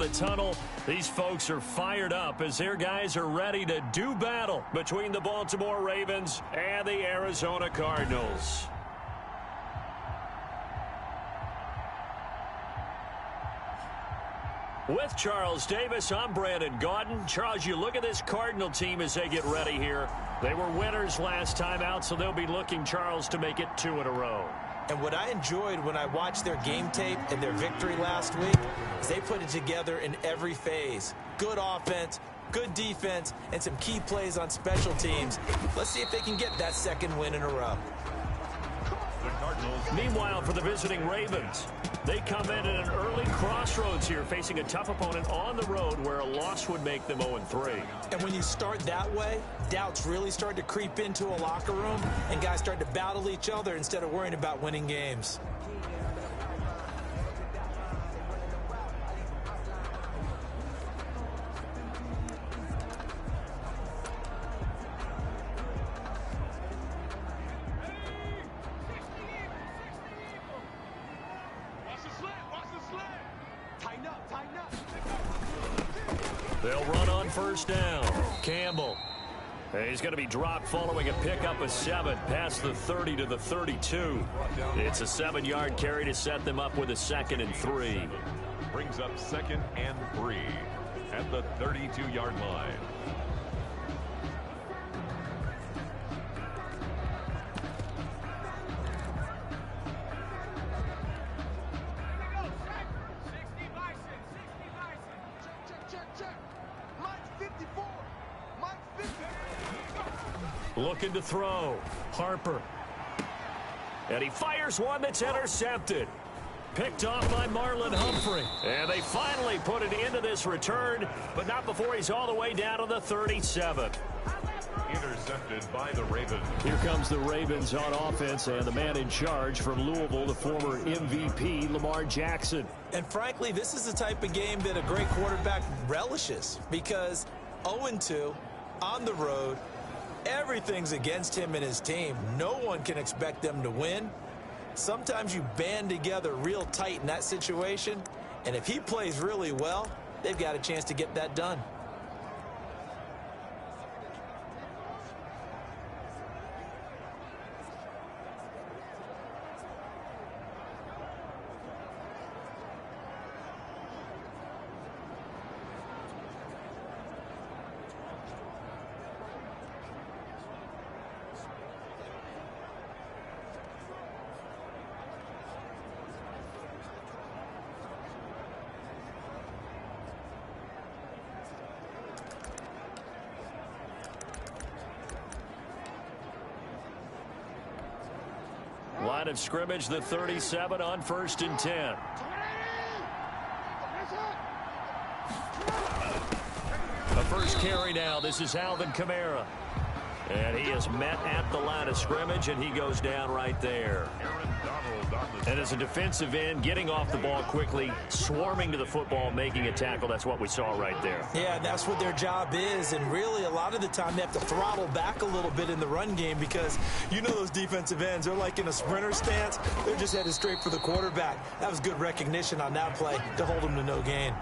the tunnel. These folks are fired up as their guys are ready to do battle between the Baltimore Ravens and the Arizona Cardinals. With Charles Davis, I'm Brandon Gaudin. Charles, you look at this Cardinal team as they get ready here. They were winners last time out, so they'll be looking, Charles, to make it 2 in a row. And what I enjoyed when I watched their game tape and their victory last week is they put it together in every phase. Good offense, good defense, and some key plays on special teams. Let's see if they can get that second win in a row. Meanwhile, for the visiting Ravens, they come in at an early crossroads here, facing a tough opponent on the road where a loss would make them 0-3. And when you start that way, doubts really start to creep into a locker room, and guys start to battle each other instead of worrying about winning games. They'll run on first down. Campbell. He's going to be dropped following a pickup of 7 past the 30 to the 32. It's a 7-yard carry to set them up with a 2nd and 3. Brings up 2nd and 3 at the 32-yard line. Looking to throw. Harper. And he fires one that's intercepted. Picked off by Marlon Humphrey. And they finally put it into this return, but not before he's all the way down to the 37. Intercepted by the Ravens. Here comes the Ravens on offense, and the man in charge from Louisville, the former MVP, Lamar Jackson. And frankly, this is the type of game that a great quarterback relishes, because 0-2 on the road, everything's against him and his team. No one can expect them to win. Sometimes you band together real tight in that situation, and if he plays really well, they've got a chance to get that done. Line of scrimmage, the 37 on 1st and 10. A first carry now. This is Alvin Kamara. And he is met at the line of scrimmage, and he goes down right there. And as a defensive end, getting off the ball quickly, swarming to the football, making a tackle, that's what we saw right there. Yeah, that's what their job is, and really a lot of the time they have to throttle back a little bit in the run game because you know those defensive ends, they're like in a sprinter stance. They're just headed straight for the quarterback. That was good recognition on that play to hold them to no gain.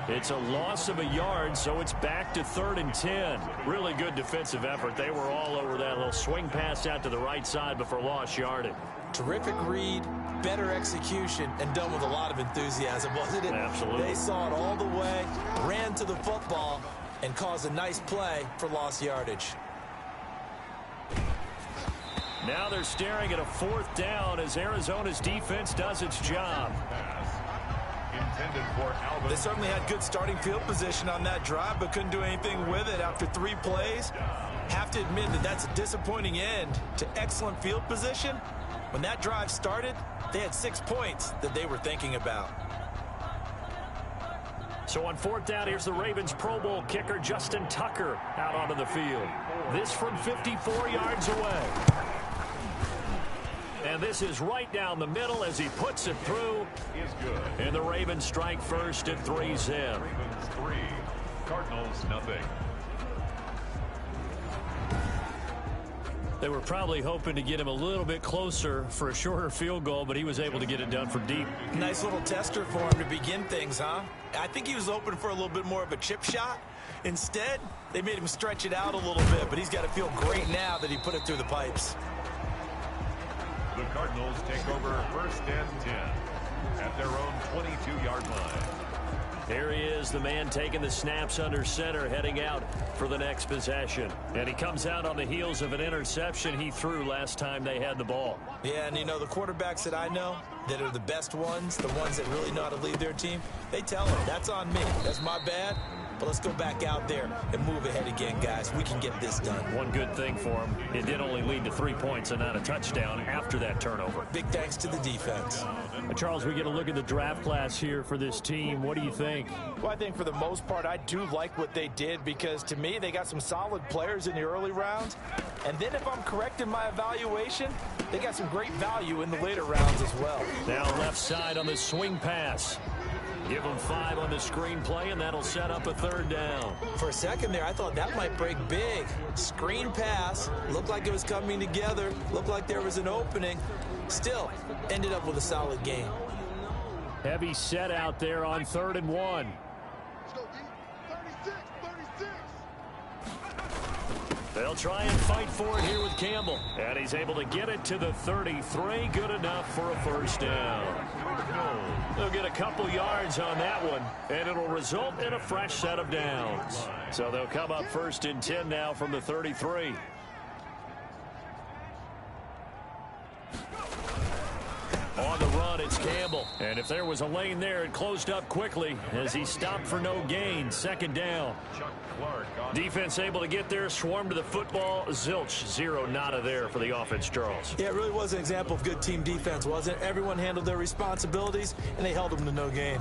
It's a loss of a yard, so it's back to 3rd and 10. Really good defensive effort. They were all over that little swing pass out to the right side, but for lost yardage. Terrific read, better execution, and done with a lot of enthusiasm, wasn't it? Absolutely. They saw it all the way, ran to the football, and caused a nice play for lost yardage. Now they're staring at a 4th down as Arizona's defense does its job. Intended for Alvin. They certainly had good starting field position on that drive, but couldn't do anything with it after 3 plays. Have to admit that that's a disappointing end to excellent field position. When that drive started, they had 6 points that they were thinking about. So on 4th down, here's the Ravens Pro Bowl kicker Justin Tucker out onto the field. This from 54 yards away. And this is right down the middle as he puts it through. Is good. And the Ravens strike first at 3-0. Ravens 3, Cardinals nothing. They were probably hoping to get him a little bit closer for a shorter field goal, but he was able to get it done from deep. Nice little tester for him to begin things, huh? I think he was hoping for a little bit more of a chip shot. Instead, they made him stretch it out a little bit, but he's got to feel great now that he put it through the pipes. The Cardinals take over 1st and 10 at their own 22-yard line. Here he is, the man taking the snaps under center, heading out for the next possession. And he comes out on the heels of an interception he threw last time they had the ball. Yeah, and you know, the quarterbacks that I know that are the best ones, the ones that really know how to lead their team, they tell them, that's on me. That's my bad. But let's go back out there and move ahead again, guys. We can get this done. One good thing for him, it did only lead to 3 points and not a touchdown after that turnover. Big thanks to the defense. Charles, we get a look at the draft class here for this team. What do you think? Well, I think for the most part, I do like what they did because, to me, they got some solid players in the early rounds. And then if I'm correct in my evaluation, they got some great value in the later rounds as well. Now left side on the swing pass. Give them 5 on the screen play, and that'll set up a 3rd down. For a second there, I thought that might break big. Screen pass. Looked like it was coming together. Looked like there was an opening. Still, ended up with a solid game. Heavy set out there on 3rd and 1. They'll try and fight for it here with Campbell. And he's able to get it to the 33. Good enough for a 1st down. They'll get a couple yards on that one, and it'll result in a fresh set of downs. So they'll come up 1st and 10 now from the 33. On the run, it's Campbell. And if there was a lane there, it closed up quickly as he stopped for no gain. 2nd down. Defense able to get there, swarm to the football. Zilch, 0 nada there for the offense, Charles. Yeah, it really was an example of good team defense, wasn't it? Everyone handled their responsibilities, and they held them to no gain.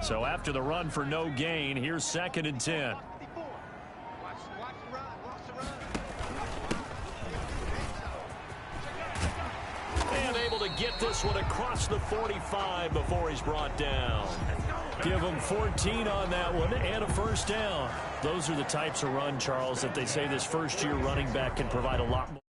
So after the run for no gain, here's 2nd and 10. And able to get this one across the 45 before he's brought down. Give him 14 on that one and a 1st down. Those are the types of run, Charles, that they say this first-year running back can provide a lot more.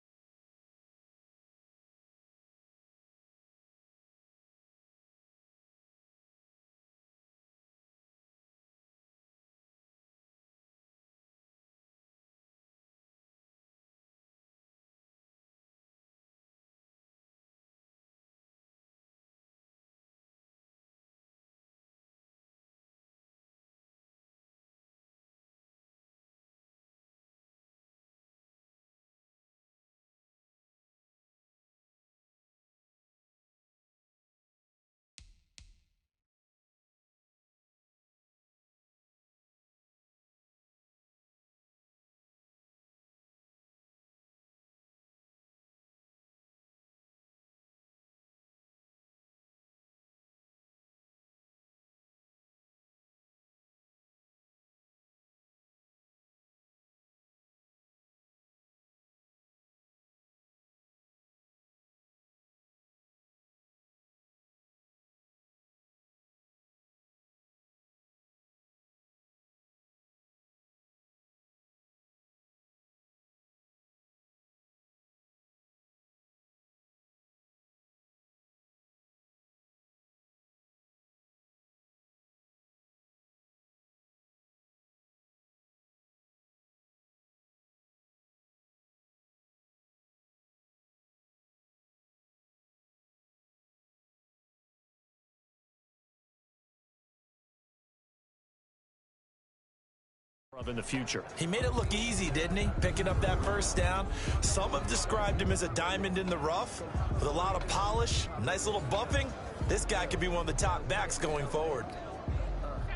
In the future. He made it look easy, didn't he? Picking up that 1st down. Some have described him as a diamond in the rough with a lot of polish, nice little bumping. This guy could be one of the top backs going forward.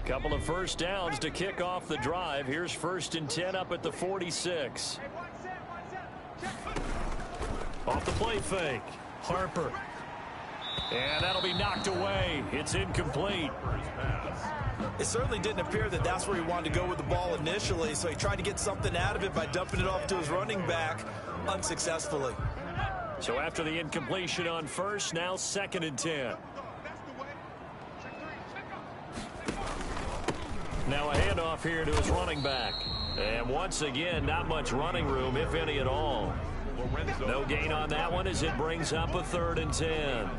Couple of 1st downs to kick off the drive. Here's 1st and 10 up at the 46. Off the play fake. Harper. And that'll be knocked away. It's incomplete. It certainly didn't appear that that's where he wanted to go with the ball initially, so he tried to get something out of it by dumping it off to his running back unsuccessfully. So after the incompletion on first, now 2nd and 10. Now a handoff here to his running back. And once again, not much running room, if any at all. No gain on that one as it brings up a 3rd and 10.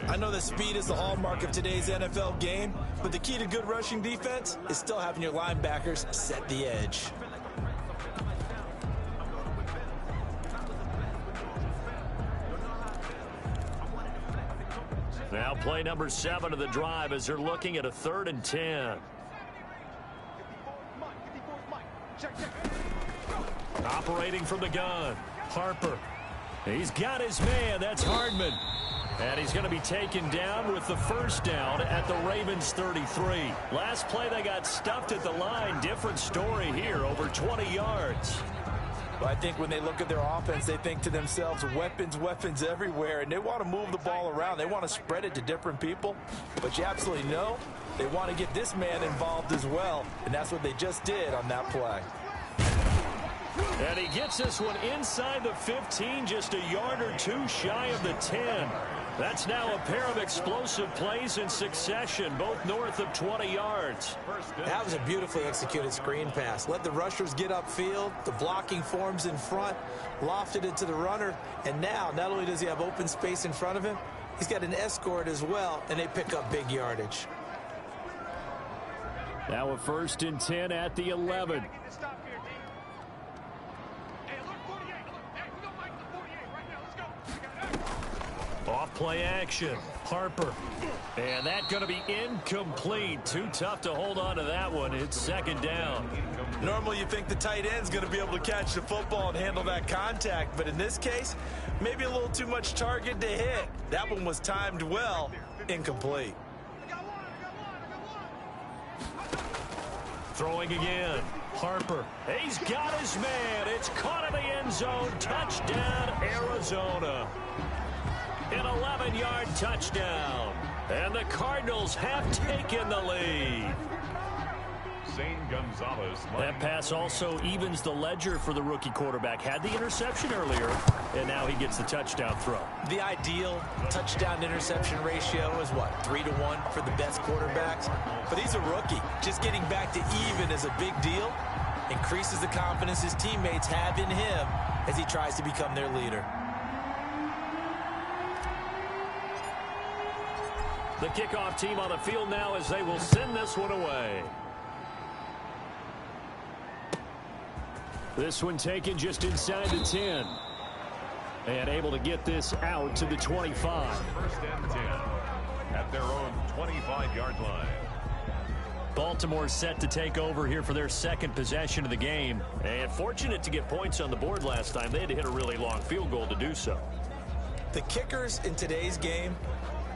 I know that speed is the hallmark of today's NFL game, but the key to good rushing defense is still having your linebackers set the edge. Now play number 7 of the drive as they're looking at a 3rd and 10. Operating from the gun, Harper. He's got his man. That's Hardman. And he's going to be taken down with the first down at the Ravens 33. Last play, they got stuffed at the line. Different story here, over 20 yards. Well, I think when they look at their offense, they think to themselves, weapons everywhere, and they want to move the ball around. They want to spread it to different people. But you absolutely know they want to get this man involved as well, and that's what they just did on that play. And he gets this one inside the 15, just a yard or two shy of the 10. That's now a pair of explosive plays in succession, both north of 20 yards. That was a beautifully executed screen pass. Let the rushers get upfield. The blocking forms in front, lofted it to the runner. And now, not only does he have open space in front of him, he's got an escort as well, and they pick up big yardage. Now a 1st and 10 at the 11. Off play action, Harper. And that's going to be incomplete. Too tough to hold on to that one. It's 2nd down. Normally you think the tight end's going to be able to catch the football and handle that contact, but in this case, maybe a little too much target to hit. That one was timed well, incomplete. Throwing again, Harper. He's got his man. It's caught in the end zone. Touchdown, Arizona. An 11-yard touchdown. And the Cardinals have taken the lead. That pass also evens the ledger for the rookie quarterback. Had the interception earlier, and now he gets the touchdown throw. The ideal touchdown-interception ratio is what, 3-to-1 for the best quarterbacks? But he's a rookie. Just getting back to even is a big deal. Increases the confidence his teammates have in him as he tries to become their leader. The kickoff team on the field now as they will send this one away. This one taken just inside the 10. And able to get this out to the 25. 1st and 10 at their own 25-yard line. Baltimore set to take over here for their 2nd possession of the game. And fortunate to get points on the board last time. They had to hit a really long field goal to do so. The kickers in today's game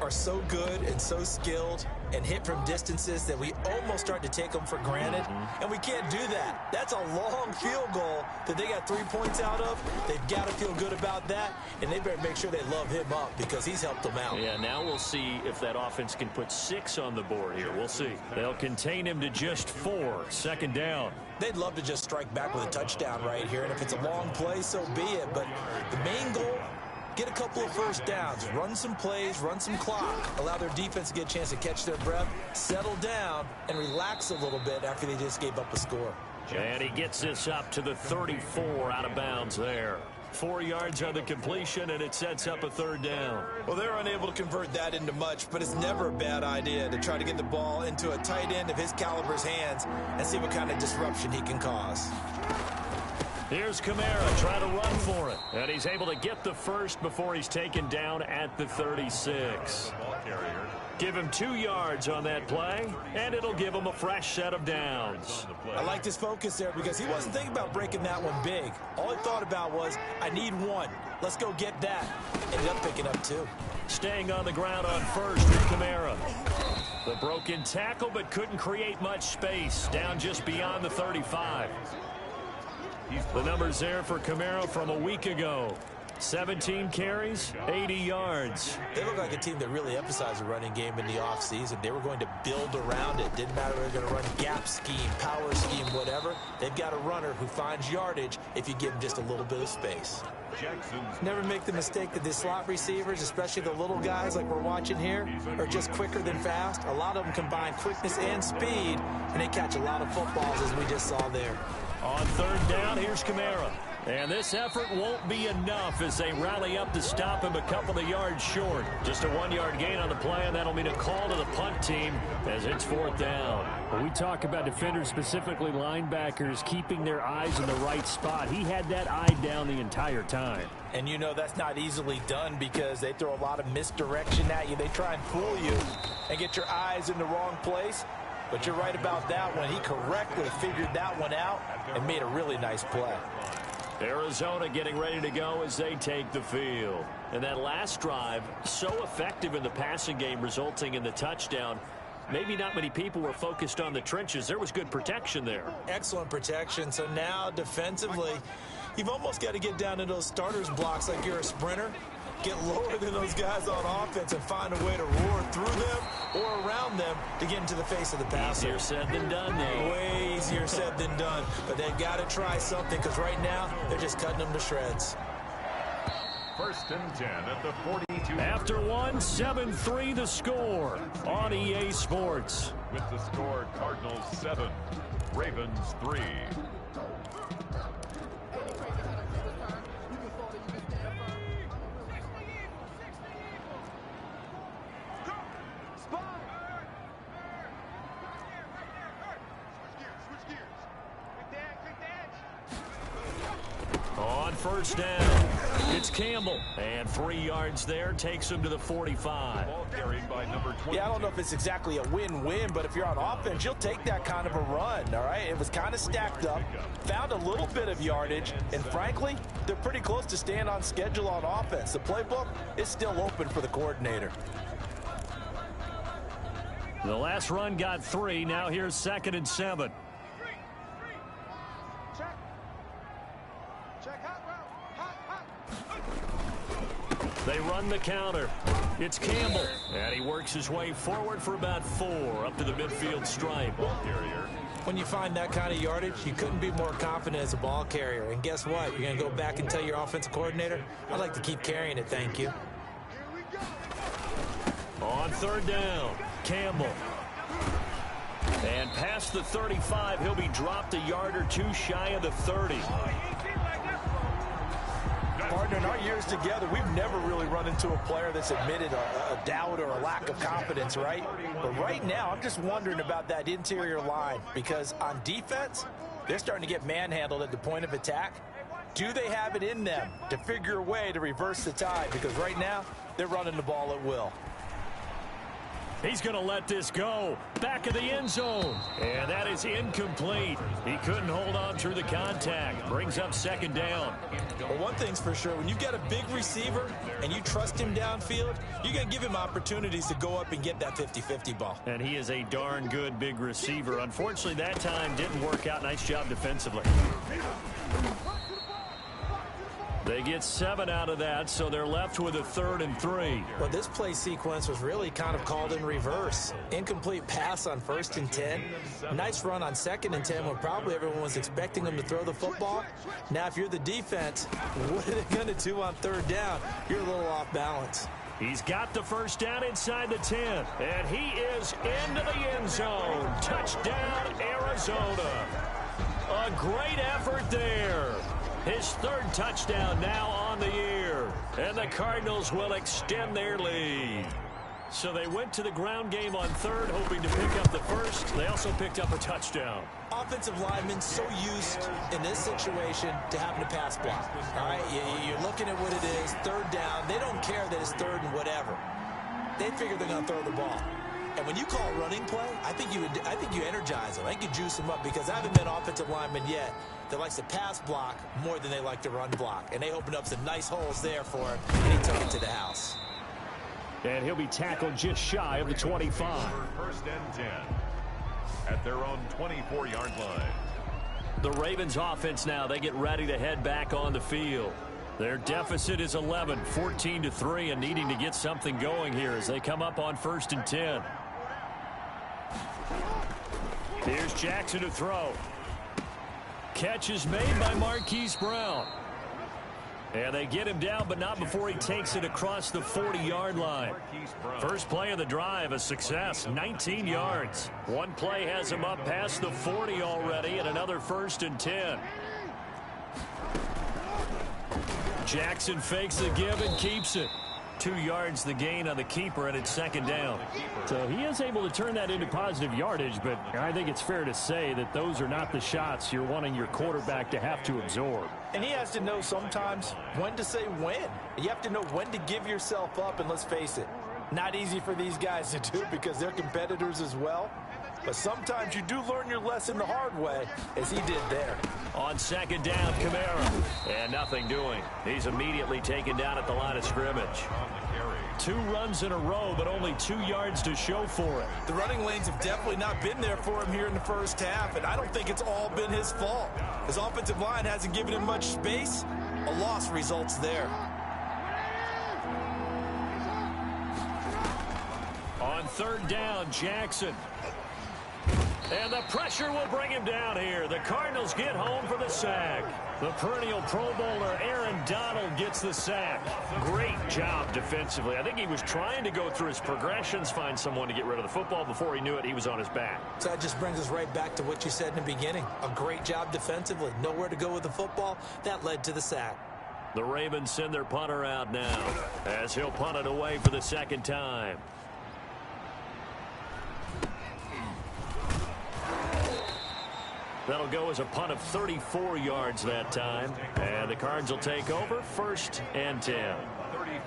are so good and so skilled and hit from distances that we almost start to take them for granted, and we can't do that. That's a long field goal that they got 3 points out of. They've got to feel good about that, and they better make sure they love him up because he's helped them out. Yeah, now we'll see if that offense can put 6 on the board here. We'll see. They'll contain him to just 4. 2nd down. They'd love to just strike back with a touchdown right here, and if it's a long play, so be it. But the main goal, get a couple of first downs, run some plays, run some clock, allow their defense to get a chance to catch their breath, settle down, and relax a little bit after they just gave up a score. And he gets this up to the 34 out of bounds there. 4 yards on the completion, and it sets up a 3rd down. Well, they're unable to convert that into much, but it's never a bad idea to try to get the ball into a tight end of his caliber's hands and see what kind of disruption he can cause. Here's Kamara trying to run for it. And he's able to get the first before he's taken down at the 36. Give him 2 yards on that play, and it'll give him a fresh set of downs. I liked his focus there because he wasn't thinking about breaking that one big. All he thought about was, I need 1. Let's go get that. Ended up picking up 2. Staying on the ground on first with Kamara. The broken tackle, but couldn't create much space. Down just beyond the 35. The numbers there for Kamara from a week ago. 17 carries, 80 yards. They look like a team that really emphasized the running game in the offseason. They were going to build around it. Didn't matter if they're going to run gap scheme, power scheme, whatever. They've got a runner who finds yardage if you give him just a little bit of space. Never make the mistake that the slot receivers, especially the little guys like we're watching here, are just quicker than fast. A lot of them combine quickness and speed, and they catch a lot of footballs, as we just saw there. On third down, here's Kamara. And this effort won't be enough as they rally up to stop him a couple of yards short. Just a 1-yard gain on the play, and that'll mean a call to the punt team as it's fourth down. When we talk about defenders, specifically linebackers, keeping their eyes in the right spot, he had that eye down the entire time. And you know that's not easily done because they throw a lot of misdirection at you. They try and fool you and get your eyes in the wrong place. But you're right about that one. He correctly figured that one out and made a really nice play. Arizona getting ready to go as they take the field. And that last drive, so effective in the passing game, resulting in the touchdown. Maybe not many people were focused on the trenches. There was good protection there. Excellent protection. So now defensively, you've almost got to get down to those starters blocks like you're a sprinter. Get lower than those guys on offense and find a way to roar through them or around them to get into the face of the passer. Easier said than done, though. Way easier said than done. But they've got to try something because right now they're just cutting them to shreds. First and 10 at the 42. After one, 7-3 the score on EA Sports. With the score, Cardinals 7, Ravens 3. On first down, it's Campbell. And 3 yards there takes him to the 45. Ball carried by number 20. Yeah, I don't know if it's exactly a win-win, but if you're on offense, you'll take that kind of a run, all right? It was kind of stacked up, found a little bit of yardage, and frankly, they're pretty close to staying on schedule on offense. The playbook is still open for the coordinator. The last run got 3. Now here's 2nd and 7. They run the counter. It's Campbell. And he works his way forward for about 4 up to the midfield stripe. Ball carrier. When you find that kind of yardage, you couldn't be more confident as a ball carrier. And guess what? You're going to go back and tell your offensive coordinator, I'd like to keep carrying it, thank you. On third down, Campbell. And past the 35, he'll be dropped a yard or 2 shy of the 30. Partner, in our years together, we've never really run into a player that's admitted a doubt or a lack of confidence, right? But right now, I'm just wondering about that interior line because on defense, they're starting to get manhandled at the point of attack. Do they have it in them to figure a way to reverse the tide? Because right now, they're running the ball at will. He's going to let this go. Back of the end zone. And that is incomplete. He couldn't hold on through the contact. Brings up 2nd down. Well, one thing's for sure. When you've got a big receiver and you trust him downfield, you're going to give him opportunities to go up and get that 50-50 ball. And he is a darn good big receiver. Unfortunately, that time didn't work out. Nice job defensively. They get 7 out of that, so they're left with a 3rd and 3. Well, this play sequence was really kind of called in reverse. Incomplete pass on 1st and 10. Nice run on 2nd and 10 when probably everyone was expecting them to throw the football. Now, if you're the defense, what are they going to do on 3rd down? You're a little off balance. He's got the first down inside the 10, and he is into the end zone. Touchdown, Arizona. A great effort there. His 3rd touchdown now on the year. And the Cardinals will extend their lead. So they went to the ground game on 3rd, hoping to pick up the 1st. They also picked up a touchdown. Offensive linemen so used in this situation to having to pass block. All right, you're looking at what it is, 3rd down. They don't care that it's 3rd and whatever. They figure they're going to throw the ball. And when you call a running play, I think you energize them. I think you juice them up because I haven't met offensive linemen yet that likes to pass block more than they like to run block. And they opened up some nice holes there for him, and he took it to the house. And he'll be tackled just shy of the 25. First and 10 at their own 24-yard line. The Ravens offense now, they get ready to head back on the field. Their deficit is 11, 14-3, and needing to get something going here as they come up on 1st and 10. Here's Jackson to throw. Catch is made by Marquise Brown. And they get him down, but not before he takes it across the 40-yard line. First play of the drive, a success, 19 yards. One play has him up past the 40 already, and another 1st and 10. Jackson fakes the give and keeps it. 2 yards the gain on the keeper, and it's 2nd down. So he is able to turn that into positive yardage, but I think it's fair to say that those are not the shots you're wanting your quarterback to have to absorb. And he has to know sometimes when to say when. You have to know when to give yourself up, and let's face it, not easy for these guys to do because they're competitors as well. But sometimes you do learn your lesson the hard way, as he did there. On 2nd down, Kamara. And nothing doing. He's immediately taken down at the line of scrimmage. 2 runs in a row, but only 2 yards to show for it. The running lanes have definitely not been there for him here in the first half, and I don't think it's all been his fault. His offensive line hasn't given him much space. A loss results there. On 3rd down, Jackson. And the pressure will bring him down here. The Cardinals get home for the sack. The perennial Pro Bowler Aaron Donald gets the sack. Great job defensively. I think he was trying to go through his progressions, find someone to get rid of the football. Before he knew it, he was on his back. So that just brings us right back to what you said in the beginning. A great job defensively. Nowhere to go with the football. That led to the sack. The Ravens send their punter out now as he'll punt it away for the 2nd time. That'll go as a punt of 34 yards that time. And the Cards will take over 1st and 10.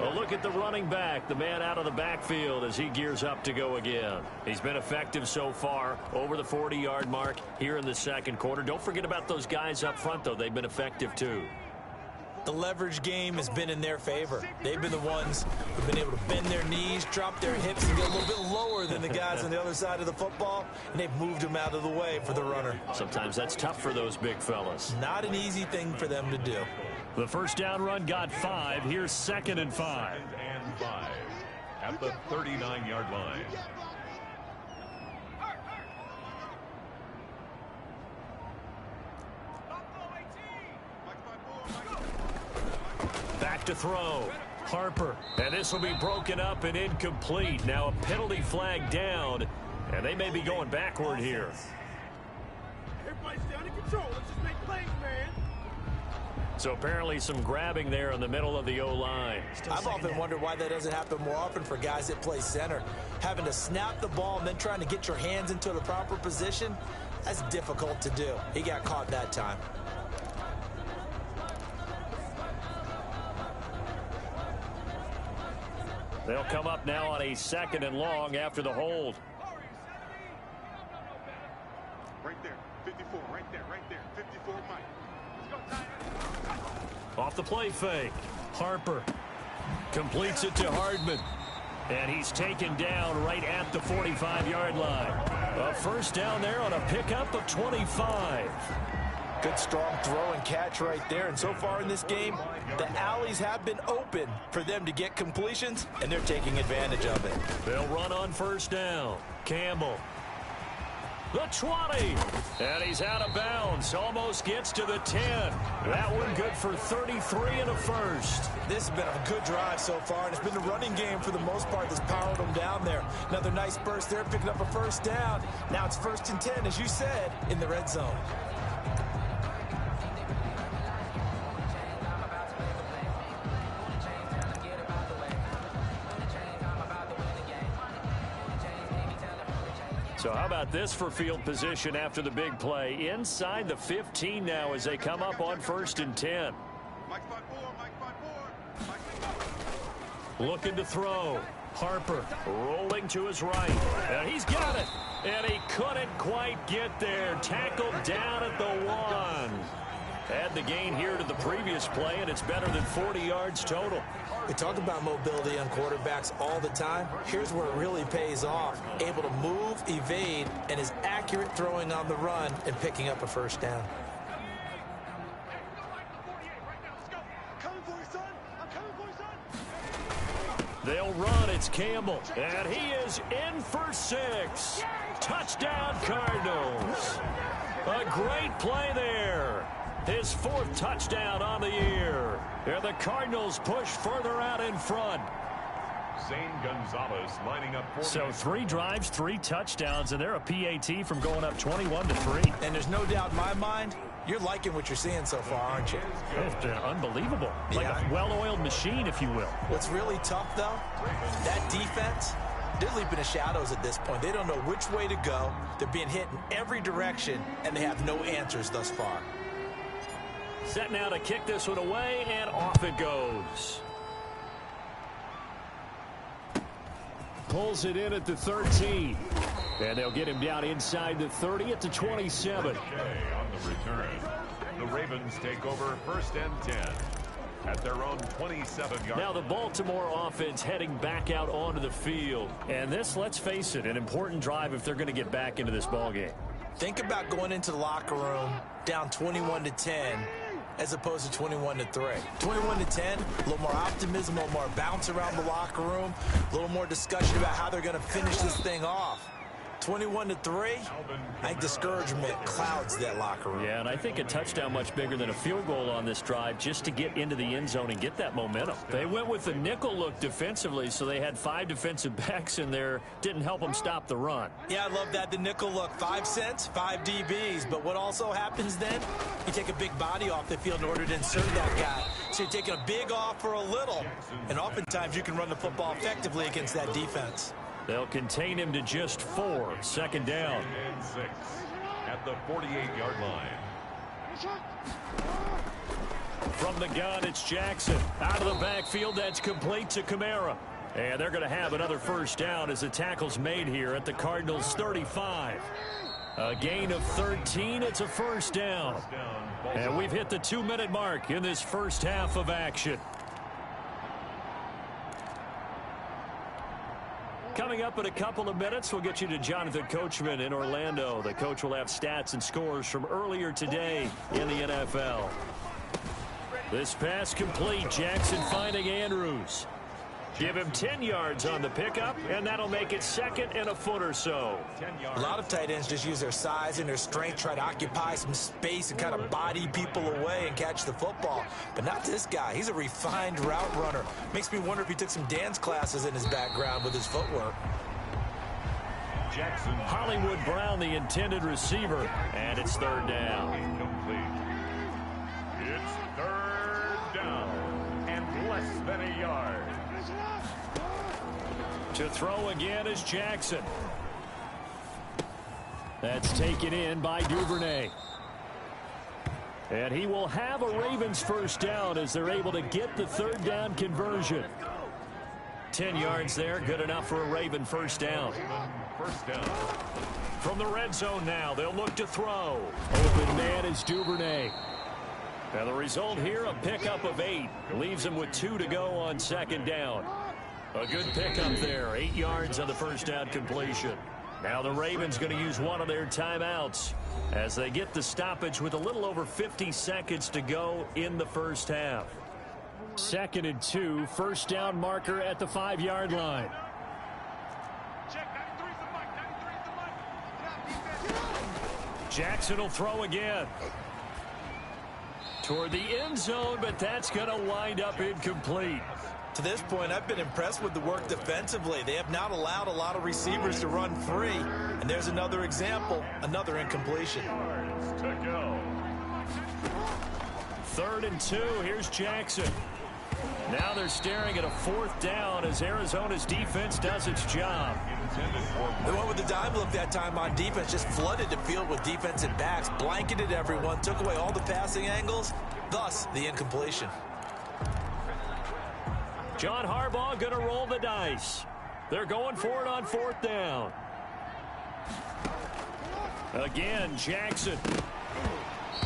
A look at the running back, the man out of the backfield as he gears up to go again. He's been effective so far over the 40-yard mark here in the 2nd quarter. Don't forget about those guys up front, though. They've been effective, too. The leverage game has been in their favor. They've been the ones who've been able to bend their knees, drop their hips, and get a little bit lower than the guys on the other side of the football, and they've moved them out of the way for the runner. Sometimes that's tough for those big fellas. Not an easy thing for them to do. The 1st down run got 5. Here's 2nd and 5. 2nd and 5 at the 39-yard line. Back to throw. Harper. And this will be broken up and incomplete. Now a penalty flag down, and they may be going backward here. Everybody's down in control. Let's just make plays, man. So apparently some grabbing there in the middle of the O-line. I've often wondered why that doesn't happen more often for guys that play center. Having to snap the ball and then trying to get your hands into the proper position, that's difficult to do. He got caught that time. They'll come up now on a 2nd and long after the hold. Right there, 54, right there, 54, Mike. Let's go, Off the play fake. Harper completes it to Hardman. And he's taken down right at the 45-yard line. A 1st down there on a pickup of 25. Good strong throw and catch right there. And so far in this game, the alleys have been open for them to get completions, and they're taking advantage of it. They'll run on 1st down. Campbell. The 20. And he's out of bounds. Almost gets to the 10. That one good for 33 and a 1st. This has been a good drive so far, and it's been the running game for the most part that's powered them down there. Another nice burst there, picking up a 1st down. Now it's 1st and 10, as you said, in the red zone. So how about this for field position after the big play? Inside the 15 now as they come up on 1st and 10. Looking to throw. Harper rolling to his right. And he's got it. And he couldn't quite get there. Tackled down at the 1. Add the gain here to the previous play, and it's better than 40 yards total. We talk about mobility on quarterbacks all the time. Here's where it really pays off. Able to move, evade, and is accurate throwing on the run and picking up a 1st down. Coming for you, it's Campbell. And he is in for 6. Touchdown, Cardinals. A great play there. His 4th touchdown on the year. And the Cardinals push further out in front. Zane Gonzalez lining up for So 3 drives, 3 touchdowns, and they're a PAT from going up 21-3. And there's no doubt in my mind, you're liking what you're seeing so far, aren't you? It's been unbelievable. Like a well-oiled machine, if you will. What's really tough, though, that defense, they're leaping the shadows at this point. They don't know which way to go. They're being hit in every direction, and they have no answers thus far. Set now to kick this one away, and off it goes. Pulls it in at the 13. And they'll get him down inside the 30 at the 27. on the return. The Ravens take over 1st and 10 at their own 27-yard. Now the Baltimore offense heading back out onto the field. And this, let's face it, an important drive if they're going to get back into this ballgame. Think about going into the locker room down 21-10 as opposed to 21-3. 21-10, a little more optimism, a little more bounce around the locker room, a little more discussion about how they're going to finish this thing off. 21-3, I think discouragement clouds that locker room. Yeah, and I think a touchdown much bigger than a field goal on this drive just to get into the end zone and get that momentum. They went with the nickel look defensively, so they had 5 defensive backs in there. Didn't help them stop the run. Yeah, I love that, the nickel look. 5 cents, 5 DBs. But what also happens then, you take a big body off the field in order to insert that guy. So you're taking a big off for a little. And oftentimes you can run the football effectively against that defense. They'll contain him to just 4. 2nd down. And 6 at the 48-yard line. From the gun, it's Jackson. Out of the backfield, that's complete to Kamara. And they're going to have another 1st down as the tackle's made here at the Cardinals' 35. A gain of 13. It's a 1st down. And we've hit the 2-minute mark in this first half of action. Coming up in a couple of minutes, we'll get you to Jonathan Coachman in Orlando. The coach will have stats and scores from earlier today in the NFL. This pass complete. Jackson finding Andrews. Give him 10 yards on the pickup, and that'll make it 2nd and a foot or so. A lot of tight ends just use their size and their strength, try to occupy some space and kind of body people away and catch the football. But not this guy. He's a refined route runner. Makes me wonder if he took some dance classes in his background with his footwork. Jackson. Hollywood Brown, the intended receiver, and it's 3rd down. Incomplete. It's 3rd down and less than a yard. To throw again is Jackson. That's taken in by Duvernay. And he will have a Ravens 1st down as they're able to get the 3rd down conversion. 10 yards there, good enough for a Raven 1st down. 1st down. From the red zone now, they'll look to throw. Open man is Duvernay. And the result here, a pickup of 8. Leaves him with 2 to go on 2nd down. A good pickup there, 8 yards on the 1st down completion. Now the Ravens going to use one of their timeouts as they get the stoppage with a little over 50 seconds to go in the first half. 2nd and 2, 1st down marker at the 5-yard line. Jackson will throw again. Toward the end zone, but that's going to wind up incomplete. To this point, I've been impressed with the work defensively. They have not allowed a lot of receivers to run free. And there's another example, another incompletion. To go. 3rd and 2, here's Jackson. Now they're staring at a 4th down as Arizona's defense does its job. They went with the dime look that time on defense, just flooded the field with defensive backs, blanketed everyone, took away all the passing angles, thus the incompletion. John Harbaugh going to roll the dice. They're going for it on 4th down. Again, Jackson.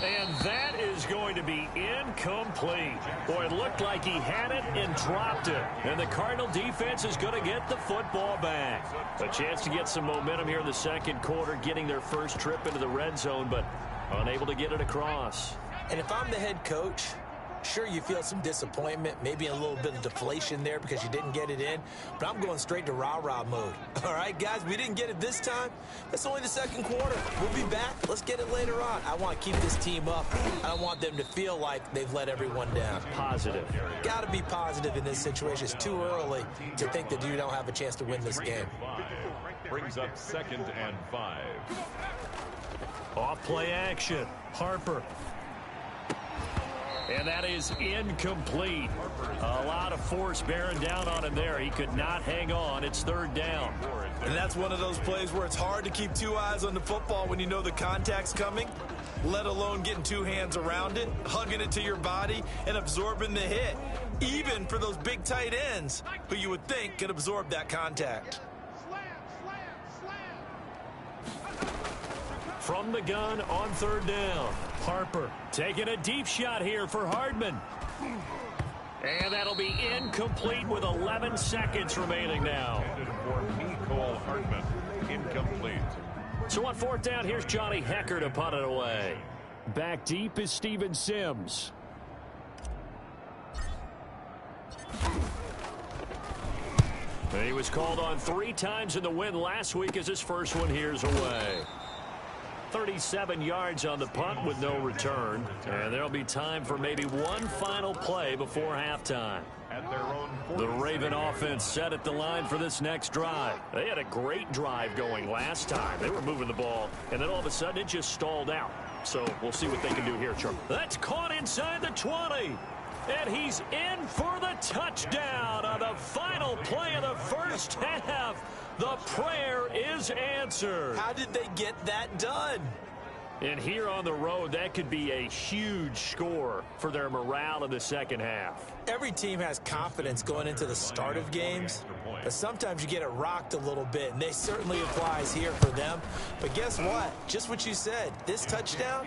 And that is going to be incomplete. Boy, it looked like he had it and dropped it. And the Cardinal defense is going to get the football back. A chance to get some momentum here in the 2nd quarter, getting their first trip into the red zone, but unable to get it across. And if I'm the head coach, Sure, you feel some disappointment, maybe a little bit of deflation there because you didn't get it in, but I'm going straight to rah-rah mode. All right, guys, we didn't get it this time. It's only the second quarter. We'll be back. Let's get it later on. I want to keep this team up. I don't want them to feel like they've let everyone down. Positive. Got to be positive in this situation. It's too early to think that you don't have a chance to win this game. Brings up 2nd and 5. Off play action. Harper. And that is incomplete. A lot of force bearing down on him there. He could not hang on. It's 3rd down. And that's one of those plays where it's hard to keep 2 eyes on the football when you know the contact's coming, let alone getting 2 hands around it, hugging it to your body, and absorbing the hit, even for those big tight ends who you would think could absorb that contact. From the gun on 3rd down. Harper taking a deep shot here for Hardman. And that'll be incomplete with 11 seconds remaining now. For Nicole Hardman, incomplete. So on 4th down, here's Johnny Hecker to punt it away. Back deep is Steven Sims. He was called on 3 times in the win last week as his first one here's away. 37 yards on the punt with no return. And there'll be time for maybe one final play before halftime. At their own 40. The Raven offense set at the line for this next drive. They had a great drive going last time. They were moving the ball, and then all of a sudden it just stalled out. So we'll see what they can do here, Charlie. That's caught inside the 20. And he's in for the touchdown on the final play of the first half. The prayer is answered. How did they get that done? And here on the road, that could be a huge score for their morale in the second half. Every team has confidence going into the start of games, but sometimes you get it rocked a little bit, and they certainly applies here for them. But guess what? Just what you said, this touchdown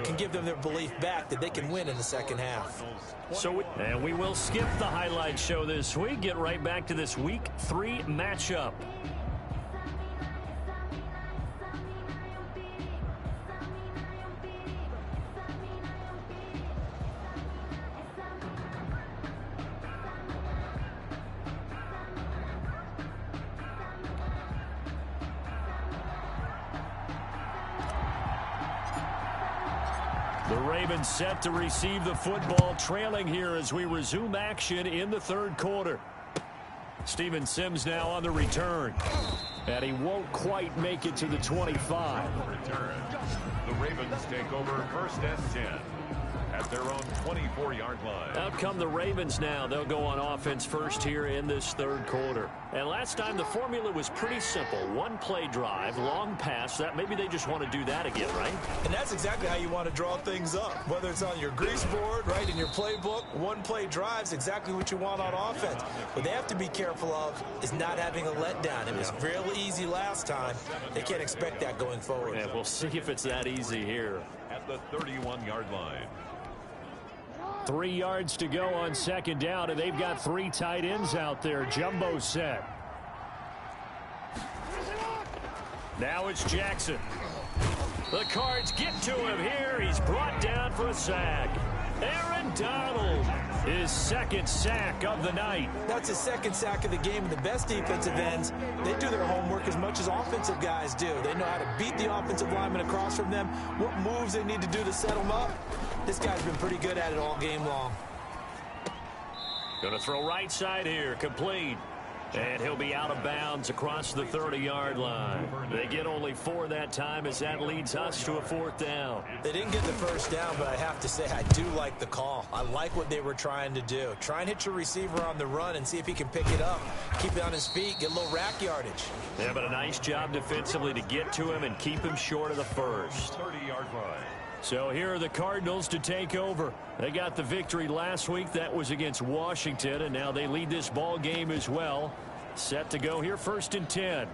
can give them their belief back that they can win in the second half. And we will skip the highlight show this week, get right back to this Week 3 matchup. The Ravens set to receive the football, trailing here as we resume action in the 3rd quarter. Steven Sims now on the return. And he won't quite make it to the 25. Return. The Ravens take over 1st and 10 at their own 24-yard line. Out come the Ravens now. They'll go on offense first here in this 3rd quarter. And last time the formula was pretty simple. 1-play drive, long pass. That maybe they just want to do that again, right? And that's exactly how you want to draw things up. Whether it's on your grease board, right, in your playbook, 1-play drive's exactly what you want on offense. What they have to be careful of is not having a letdown. It was real easy last time. They can't expect that going forward. And we'll see if it's that easy here. At the 31-yard line. 3 yards to go on 2nd down, and they've got 3 tight ends out there. Jumbo set. Now it's Jackson. The Cards get to him here. He's brought down for a sack. Aaron Donald, his 2nd sack of the night. That's his 2nd sack of the game, and the best defensive ends, they do their homework as much as offensive guys do. They know how to beat the offensive lineman across from them, what moves they need to do to set them up. This guy's been pretty good at it all game long. Going to throw right side here, complete. And he'll be out of bounds across the 30-yard line. They get only 4 that time as that leads us to a 4th down. They didn't get the first down, but I have to say I do like the call. I like what they were trying to do. Try and hit your receiver on the run and see if he can pick it up. Keep it on his feet, get a little rack yardage. Yeah, but a nice job defensively to get to him and keep him short of the first. 30-yard line. So here are the Cardinals to take over. They got the victory last week. That was against Washington, and now they lead this ball game as well. Set to go here, 1st and 10.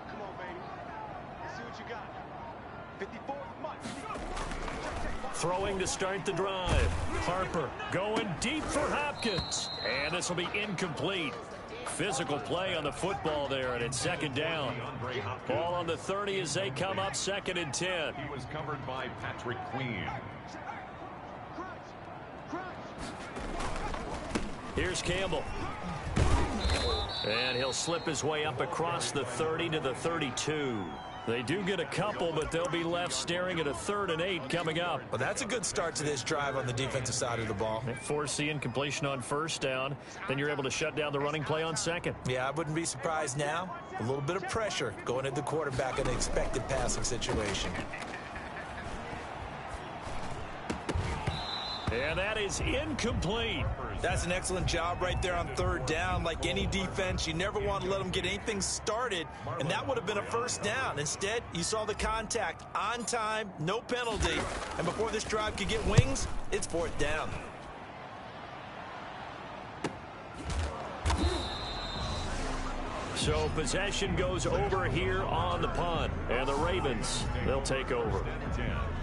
Come on, baby. Let's see what you got. Throwing to start the drive. Harper going deep for Hopkins. And this will be incomplete. Physical play on the football there, and it's second down. Ball on the 30 as they come up, 2nd and 10. He was covered by Patrick Queen. Here's Campbell. And he'll slip his way up across the 30 to the 32. They do get a couple, but they'll be left staring at a 3rd and 8 coming up. Well, that's a good start to this drive on the defensive side of the ball. They force the incompletion on 1st down. Then you're able to shut down the running play on 2nd. Yeah, I wouldn't be surprised now. A little bit of pressure going at the quarterback in an expected passing situation. And that is incomplete. That's an excellent job right there on 3rd down. Like any defense, you never want to let them get anything started, and that would have been a 1st down. Instead, you saw the contact on time, no penalty, and before this drive could get wings, it's 4th down. So possession goes over here on the punt, and the Ravens, they'll take over.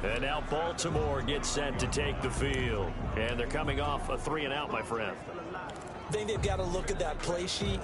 And now Baltimore gets set to take the field. And they're coming off a 3-and-out, my friend. I think they've got to look at that play sheet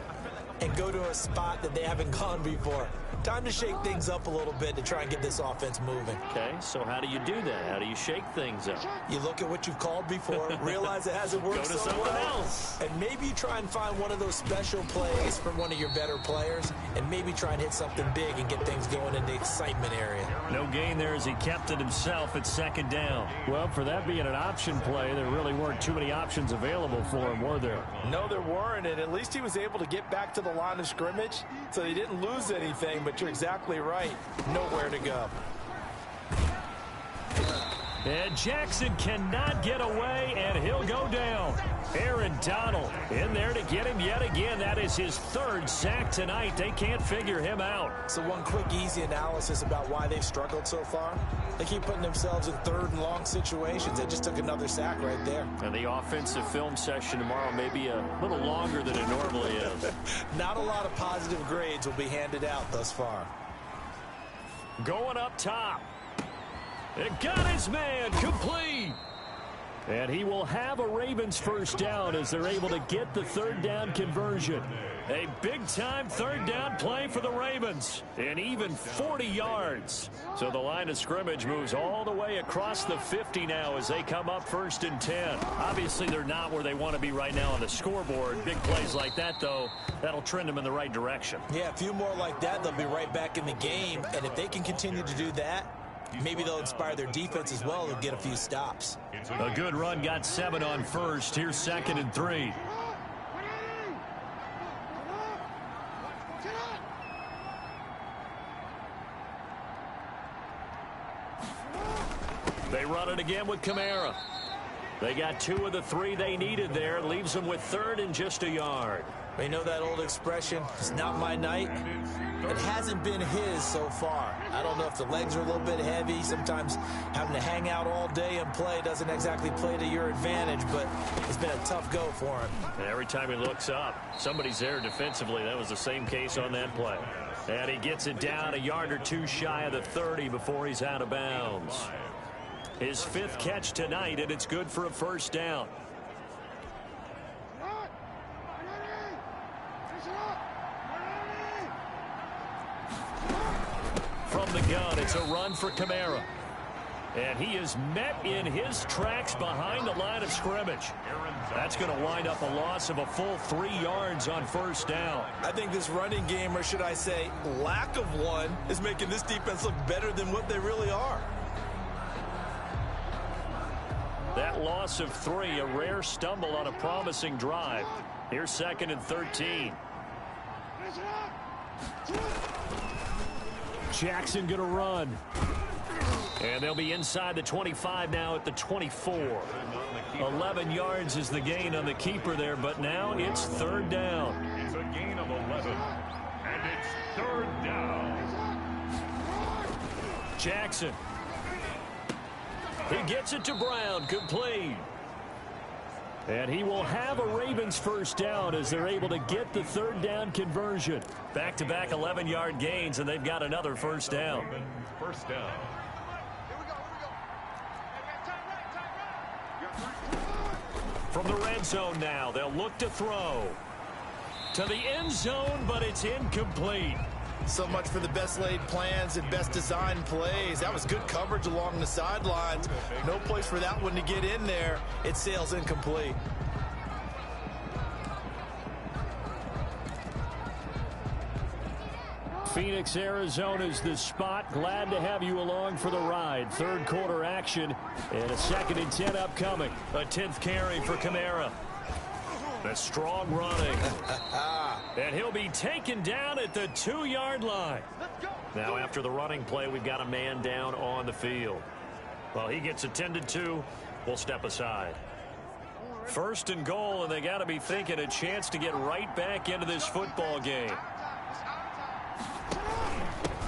and go to a spot that they haven't gone before. Time to shake things up a little bit to try and get this offense moving. Okay, so how do you do that? How do you shake things up? You look at what you've called before, realize it hasn't worked Go to so something well, else. and maybe you try and find one of those special plays from one of your better players, and maybe try and hit something big and get things going in the excitement area. No gain there as he kept it himself at 2nd down. Well, for that being an option play, there really weren't too many options available for him, were there? No, there weren't, and at least he was able to get back to the line of scrimmage, so he didn't lose anything, but you're exactly right. Nowhere to go. And Jackson cannot get away, and he'll go down. Aaron Donald in there to get him yet again. That is his 3rd sack tonight. They can't figure him out. So one quick, easy analysis about why they've struggled so far. They keep putting themselves in 3rd and long situations. They just took another sack right there. And the offensive film session tomorrow may be a little longer than it normally is. Not a lot of positive grades will be handed out thus far. Going up top. It got his man complete. And he will have a Ravens 1st down as they're able to get the 3rd down conversion. A big-time 3rd down play for the Ravens. And even 40 yards. So the line of scrimmage moves all the way across the 50 now as they come up 1st and 10. Obviously, they're not where they want to be right now on the scoreboard. Big plays like that, though, that'll trend them in the right direction. Yeah, a few more like that, they'll be right back in the game. And if they can continue to do that, maybe they'll inspire their defense as well and get a few stops. A good run got 7 on 1st. Here's 2nd and 3. They run it again with Kamara. They got 2 of the 3 they needed there. Leaves them with 3rd and just a yard. You know that old expression, it's not my night? It hasn't been his so far. I don't know if the legs are a little bit heavy. Sometimes having to hang out all day and play doesn't exactly play to your advantage, but it's been a tough go for him. And every time he looks up, somebody's there defensively. That was the same case on that play. And he gets it down a yard or 2 shy of the 30 before he's out of bounds. His 5th catch tonight, and it's good for a 1st down. From the gun, it's a run for Kamara. And he is met in his tracks behind the line of scrimmage. That's going to wind up a loss of a full 3 yards on 1st down. I think this running game, or should I say lack of one, is making this defense look better than what they really are. That loss of 3, a rare stumble on a promising drive. Here's 2nd and 13. Jackson going to run. And they'll be inside the 25 now at the 24. 11 yards is the gain on the keeper there, but now it's 3rd down. It's a gain of 11, and it's 3rd down. Jackson. He gets it to Brown, complete. And he will have a Ravens 1st down as they're able to get the 3rd down conversion. Back-to-back 11-yard gains, and they've got another 1st down. 1st down. From the red zone now, they'll look to throw. To the end zone, but it's incomplete. So much for the best laid plans and best designed plays. That was good coverage along the sidelines. No place for that one to get in there. It sails incomplete. Phoenix, Arizona's the spot. Glad to have you along for the ride. Third quarter action and a 2nd and 10 upcoming. A 10th carry for Kamara. The strong running. And he'll be taken down at the 2-yard line. Now after the running play, we've got a man down on the field. Well, he gets attended to. We'll step aside. 1st and goal, and they got to be thinking a chance to get right back into this football game.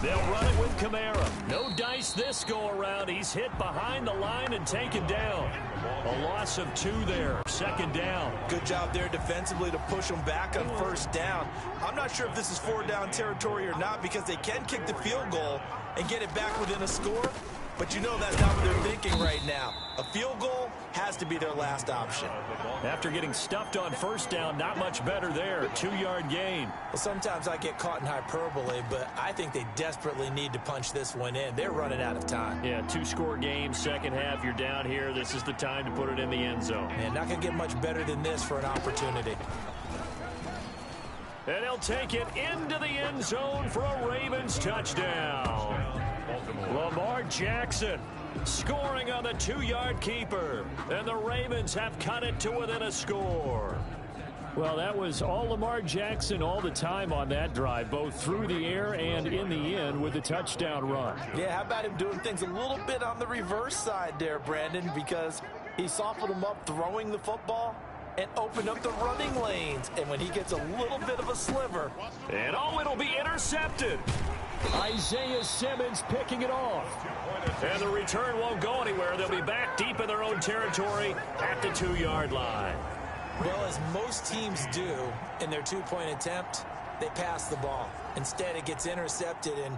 They'll run it with Kamara. No dice this go around. He's hit behind the line and taken down. A loss of 2 there. 2nd down. Good job there defensively to push them back on 1st down. I'm not sure if this is 4-down territory or not because they can kick the field goal and get it back within a score. But you know that's not what they're thinking right now. A field goal has to be their last option. After getting stuffed on 1st down, not much better there. 2-yard gain. Well, sometimes I get caught in hyperbole, but I think they desperately need to punch this one in. They're running out of time. Yeah, 2-score game, 2nd half. You're down here. This is the time to put it in the end zone. And not going to get much better than this for an opportunity. And he'll take it into the end zone for a Ravens touchdown. Lamar Jackson scoring on the 2-yard keeper. And the Ravens have cut it to within a score. Well, that was all Lamar Jackson all the time on that drive, both through the air and in the end with a touchdown run. Yeah, how about him doing things a little bit on the reverse side there, Brandon, because he softened him up throwing the football and opened up the running lanes. And when he gets a little bit of a sliver. And it'll be intercepted. Isaiah Simmons picking it off. And the return won't go anywhere. They'll be back deep in their own territory at the 2-yard line. Well, as most teams do in their 2-point attempt, they pass the ball. Instead, it gets intercepted. And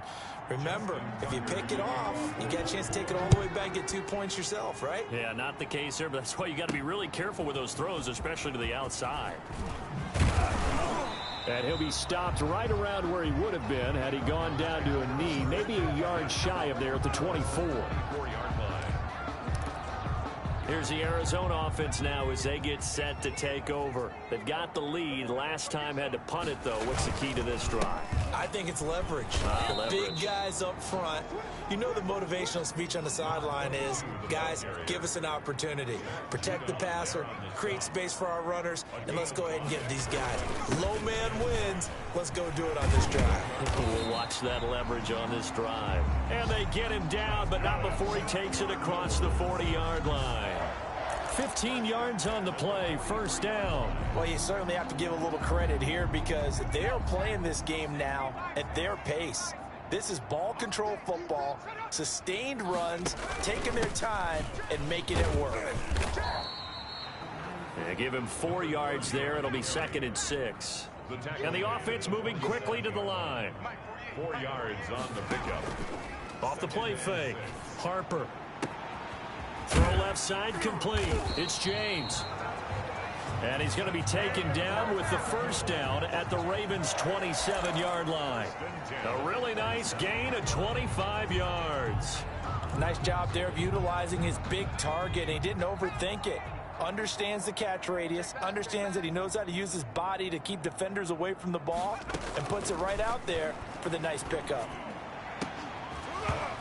remember, if you pick it off, you get a chance to take it all the way back and get 2 points yourself, right? Yeah, not the case here, but that's why you got to be really careful with those throws, especially to the outside. And he'll be stopped right around where he would have been had he gone down to a knee, maybe a yard shy of there at the 24. 4-yard line. Here's the Arizona offense now as they get set to take over. They've got the lead. Last time had to punt it, though. What's the key to this drive? I think it's leverage. Big guys up front. You know the motivational speech on the sideline is, guys, give us an opportunity. Protect the passer, create space for our runners, and let's go ahead and get these guys. Low man wins. Let's go do it on this drive. We'll watch that leverage on this drive. And they get him down, but not before he takes it across the 40-yard line. 15 yards on the play, 1st down. Well, you certainly have to give a little credit here because they're playing this game now at their pace. This is ball control football, sustained runs, taking their time and making it work. Yeah, give him 4 yards there. It'll be 2nd and 6. And the offense moving quickly to the line. 4 yards on the pickup. Off the play fake. Harper. Throw left side complete. It's James. And he's going to be taken down with the 1st down at the Ravens' 27-yard line. A really nice gain of 25 yards. Nice job there of utilizing his big target. He didn't overthink it. Understands the catch radius, understands that he knows how to use his body to keep defenders away from the ball, and puts it right out there for the nice pickup.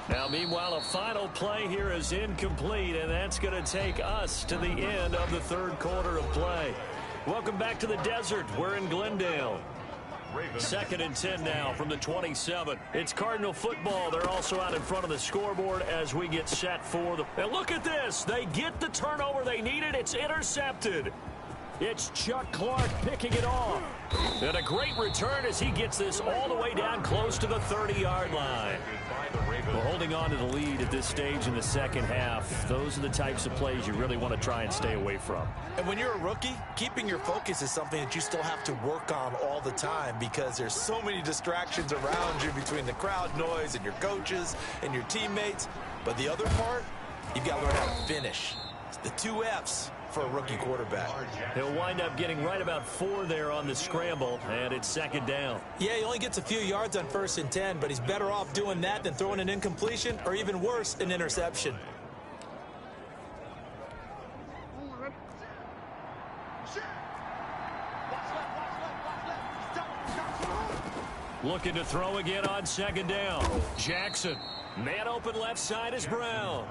Now, meanwhile, a final play here is incomplete, and that's going to take us to the end of the 3rd quarter of play. Welcome back to the desert. We're in Glendale. 2nd and 10 now from the 27. It's Cardinal football. They're also out in front of the scoreboard as we get set for them. And look at this. They get the turnover they needed. It's intercepted. It's Chuck Clark picking it off. And a great return as he gets this all the way down close to the 30-yard line. Well, holding on to the lead at this stage in the 2nd half, those are the types of plays you really want to try and stay away from. And when you're a rookie, keeping your focus is something that you still have to work on all the time because there's so many distractions around you between the crowd noise and your coaches and your teammates. But the other part, you've got to learn how to finish. The 2 Fs for a rookie quarterback. He'll wind up getting right about 4 there on the scramble, and it's second down. Yeah, he only gets a few yards on 1st and 10, but he's better off doing that than throwing an incompletion or even worse, an interception. Looking to throw again on second down. Jackson. Man open left side is Brown.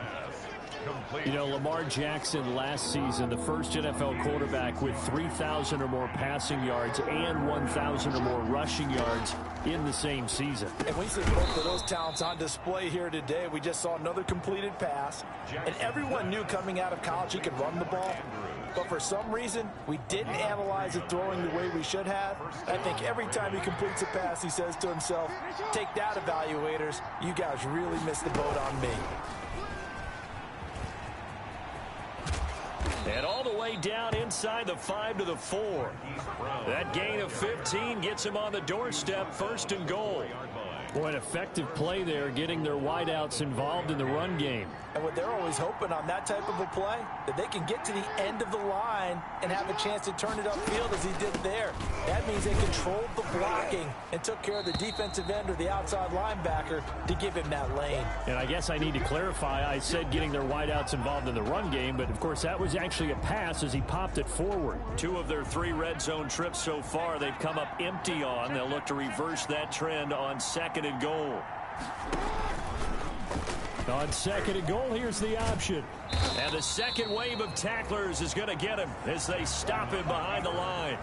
You know, Lamar Jackson last season, the first NFL quarterback with 3,000 or more passing yards and 1,000 or more rushing yards in the same season. And we see both of those talents on display here today. We just saw another completed pass, and everyone knew coming out of college he could run the ball. But for some reason, we didn't analyze it throwing the way we should have. I think every time he completes a pass, he says to himself, take that, evaluators. You guys really missed the boat on me. And all the way down inside the 5 to the 4. That gain of 15 gets him on the doorstep, 1st and goal. Boy, an effective play there, getting their wideouts involved in the run game. And what they're always hoping on that type of a play, that they can get to the end of the line and have a chance to turn it upfield as he did there. That means they controlled the blocking and took care of the defensive end or the outside linebacker to give him that lane. And I guess I need to clarify, I said getting their wideouts involved in the run game, but of course that was actually a pass as he popped it forward. 2 of their 3 red zone trips so far they've come up empty on. They'll look to reverse that trend on 2nd and goal. On 2nd and goal, here's the option. And the second wave of tacklers is going to get him as they stop him behind the line.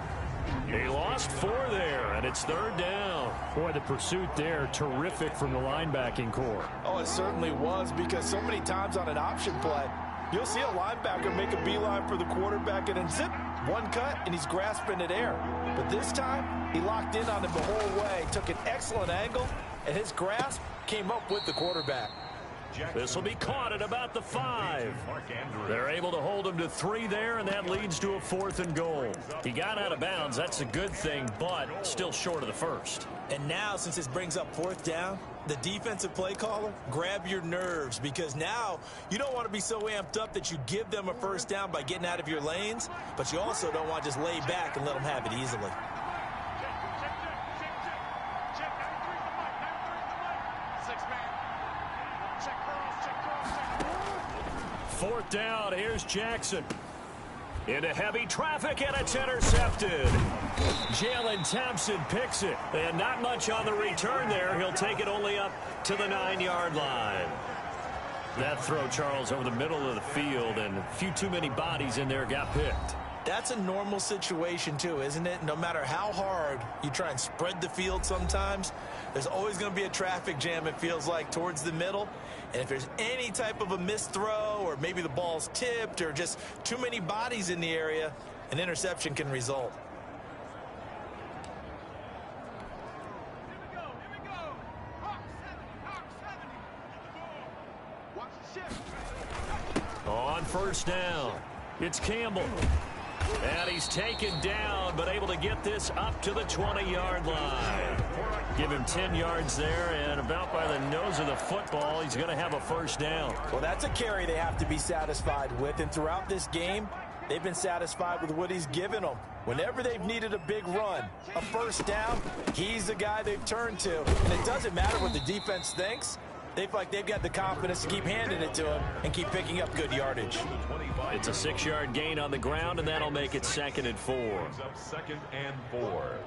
He lost 4 there, and it's 3rd down. Boy, the pursuit there, terrific from the linebacking core. Oh, it certainly was, because so many times on an option play, you'll see a linebacker make a beeline for the quarterback and then zip, one cut, and he's grasping at air. But this time, he locked in on him the whole way, took an excellent angle, and his grasp came up with the quarterback. This will be caught at about the 5. They're able to hold him to 3 there, and that leads to a 4th and goal. He got out of bounds. That's a good thing, but still short of the 1st. And now, since this brings up 4th down, the defensive play caller, grab your nerves, because now you don't want to be so amped up that you give them a 1st down by getting out of your lanes, but you also don't want to just lay back and let them have it easily. Fourth down, here's Jackson. Into heavy traffic, and it's intercepted. Jalen Thompson picks it. And not much on the return there. He'll take it only up to the 9-yard line. That throw, Charles, over the middle of the field, and a few too many bodies in there got picked. That's a normal situation, too, isn't it? No matter how hard you try and spread the field sometimes, there's always going to be a traffic jam, it feels like, towards the middle. And if there's any type of a missed throw, or maybe the ball's tipped, or just too many bodies in the area, an interception can result. On 1st down, it's Campbell. And he's taken down, but able to get this up to the 20-yard line. Give him 10 yards there, and about by the nose of the football, he's going to have a 1st down. Well, that's a carry they have to be satisfied with, and throughout this game, they've been satisfied with what he's given them. Whenever they've needed a big run, a 1st down, he's the guy they've turned to. And it doesn't matter what the defense thinks. They feel like they've got the confidence to keep handing it to him and keep picking up good yardage. It's a 6-yard gain on the ground, and that'll make it 2nd and 4. 2nd and 4.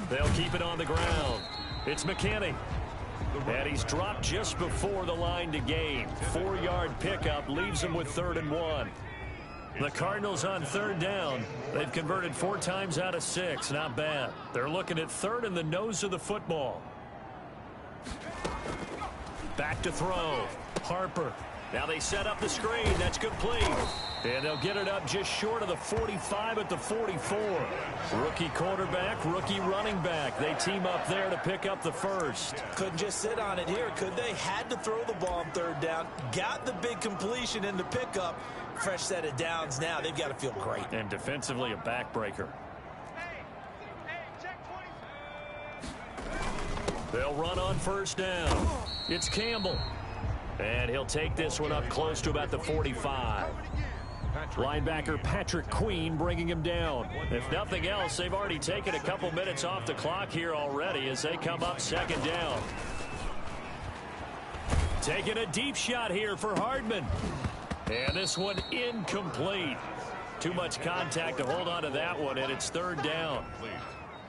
They'll keep it on the ground. It's McKinney. And he's dropped just before the line to gain. 4-yard pickup leaves him with 3rd and 1. The Cardinals on 3rd down. They've converted 4 times out of 6. Not bad. They're looking at 3rd in the nose of the football. Back to throw. Harper. Now they set up the screen. That's complete. And they'll get it up just short of the 45 at the 44. Rookie quarterback, rookie running back. They team up there to pick up the 1st. Couldn't just sit on it here, could they? Had to throw the ball on 3rd down. Got the big completion in the pickup. Fresh set of downs now. They've got to feel great. And defensively, a backbreaker. They'll run on 1st down. It's Campbell. And he'll take this one up close to about the 45. Linebacker Patrick Queen bringing him down. If nothing else, they've already taken a couple minutes off the clock here already as they come up second down. Taking a deep shot here for Hardman. And this one incomplete. Too much contact to hold on to that one, and it's third down.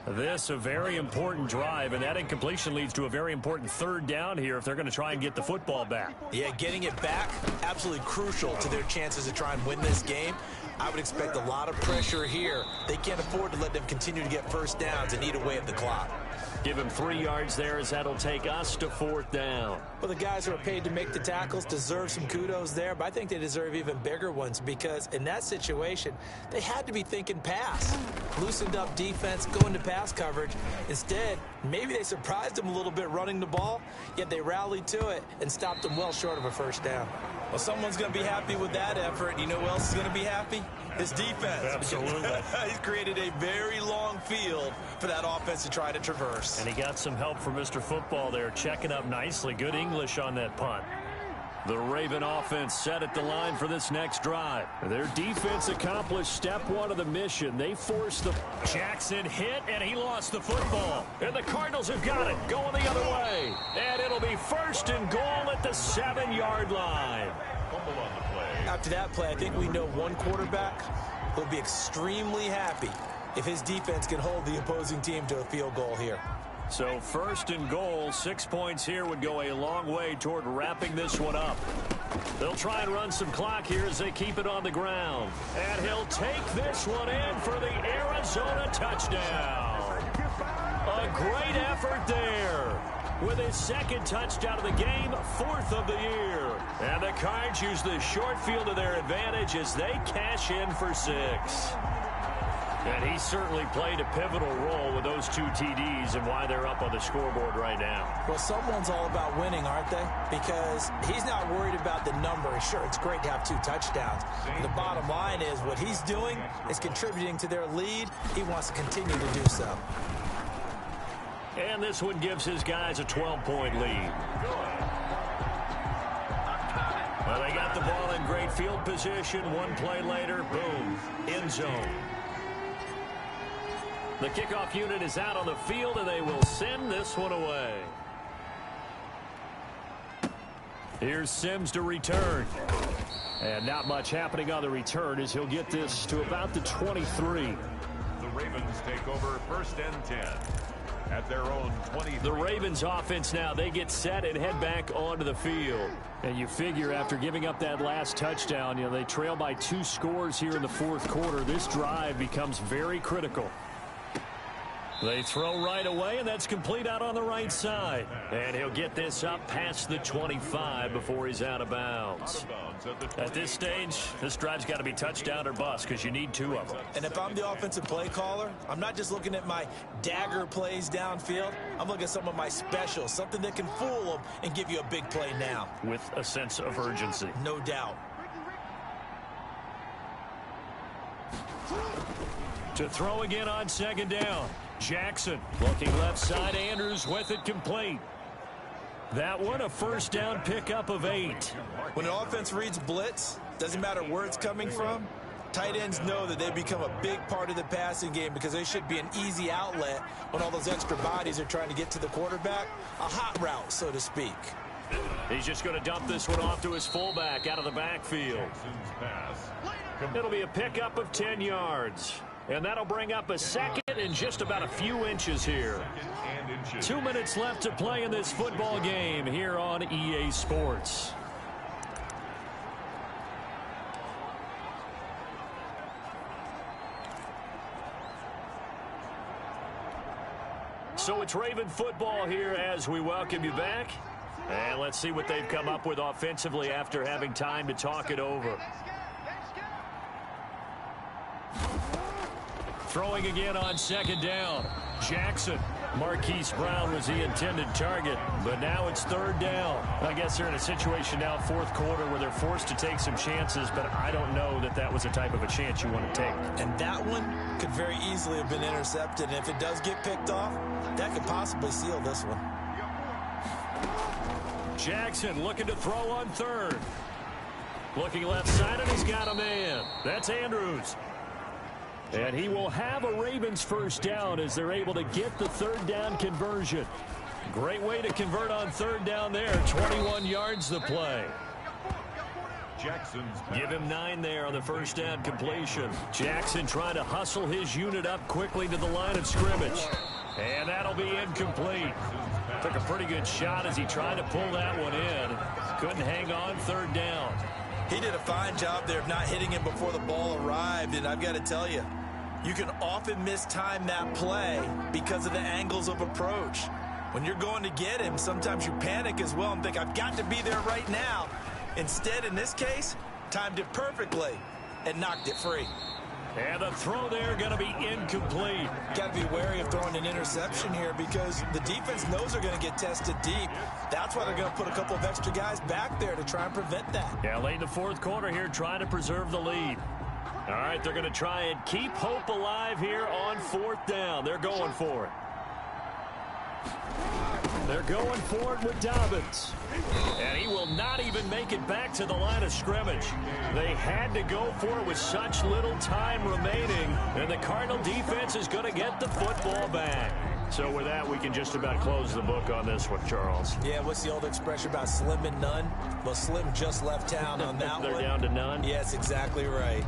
This a very important drive, and that incompletion leads to a very important third down here if they're going to try and get the football back. Yeah, getting it back, absolutely crucial to their chances to try and win this game. I would expect a lot of pressure here. They can't afford to let them continue to get first downs and eat away at the clock. Give him 3 yards there as that'll take us to fourth down. Well, the guys who are paid to make the tackles deserve some kudos there, but I think they deserve even bigger ones because in that situation, they had to be thinking pass. Loosened up defense, going to pass coverage. Instead, maybe they surprised them a little bit running the ball, yet they rallied to it and stopped them well short of a first down. Well, someone's going to be happy with that effort. You know who else is going to be happy? His defense. Absolutely. He's created a very long field for that offense to try to traverse. And he got some help from Mr. Football there, checking up nicely. Good English on that punt. The Raven offense set at the line for this next drive. Their defense accomplished step one of the mission. They forced the Jackson hit, and he lost the football. And the Cardinals have got it, going the other way. And it'll be first and goal at the 7-yard line. After that play, I think we know one quarterback will be extremely happy if his defense can hold the opposing team to a field goal here. So first and goal, 6 points here would go a long way toward wrapping this one up. They'll try and run some clock here as they keep it on the ground. And he'll take this one in for the Arizona touchdown. A great effort there. With his second touchdown of the game, 4th of the year. And the Cards use the short field to their advantage as they cash in for 6. And he certainly played a pivotal role with those 2 TDs and why they're up on the scoreboard right now. Well, someone's all about winning, aren't they? Because he's not worried about the number. Sure, it's great to have 2 touchdowns. But the bottom line is what he's doing is contributing to their lead. He wants to continue to do so. And this one gives his guys a 12-point lead. Well, they got the ball in great field position. One play later, boom, end zone. The kickoff unit is out on the field, and they will send this one away. Here's Sims to return. And not much happening on the return as he'll get this to about the 23. The Ravens take over first and 10. At their own 20. The Ravens offense now, they get set and head back onto the field. And you figure after giving up that last touchdown, they trail by 2 scores here in the 4th quarter. This drive becomes very critical. They throw right away, and that's complete out on the right side. And he'll get this up past the 25 before he's out of bounds. At this stage, this drive's got to be touchdown or bust because you need 2 of them. And if I'm the offensive play caller, I'm not just looking at my dagger plays downfield. I'm looking at some of my specials, something that can fool them and give you a big play now. With a sense of urgency. No doubt. To throw again on second down. Jackson looking left side. Andrews with it complete. That one a first down pickup of 8. When an offense reads blitz, doesn't matter where it's coming from, tight ends know that they become a big part of the passing game because they should be an easy outlet when all those extra bodies are trying to get to the quarterback. A hot route, so to speak. He's just going to dump this one off to his fullback out of the backfield. It'll be a pickup of 10 yards. And that'll bring up a second and just about a few inches here. 2 minutes left to play in this football game here on EA Sports. So it's Raven football here as we welcome you back. And let's see what they've come up with offensively after having time to talk it over. Throwing again on second down. Jackson. Marquise Brown was the intended target, but now it's third down. I guess they're in a situation now, 4th quarter, where they're forced to take some chances, but I don't know that that was the type of a chance you want to take. And that one could very easily have been intercepted, and if it does get picked off, that could possibly seal this one. Jackson looking to throw on third. Looking left side, and he's got a man. That's Andrews. And he will have a Ravens first down as they're able to get the third down conversion. Great way to convert on third down there. 21 yards the play. Jackson's Give him 9 there on the first down completion. Jackson trying to hustle his unit up quickly to the line of scrimmage. And that'll be incomplete. Took a pretty good shot as he tried to pull that one in. Couldn't hang on third down. He did a fine job there of not hitting him before the ball arrived, and I've got to tell you, you can often mistime that play because of the angles of approach. When you're going to get him, sometimes you panic as well and think, I've got to be there right now. Instead, in this case, timed it perfectly and knocked it free. And the throw there going to be incomplete. Got to be wary of throwing an interception here because the defense knows they're going to get tested deep. That's why they're going to put a couple of extra guys back there to try and prevent that. Yeah, late in the fourth quarter here, trying to preserve the lead. All right, they're going to try and keep hope alive here on fourth down. They're going for it. They're going for it with Dobbins. And he will not even make it back to the line of scrimmage. They had to go for it with such little time remaining. And the Cardinal defense is going to get the football back. So with that, we can just about close the book on this one, Charles. Yeah, what's the old expression about slim and none? Well, Slim just left town on that They're one. down to none? Yes, exactly right.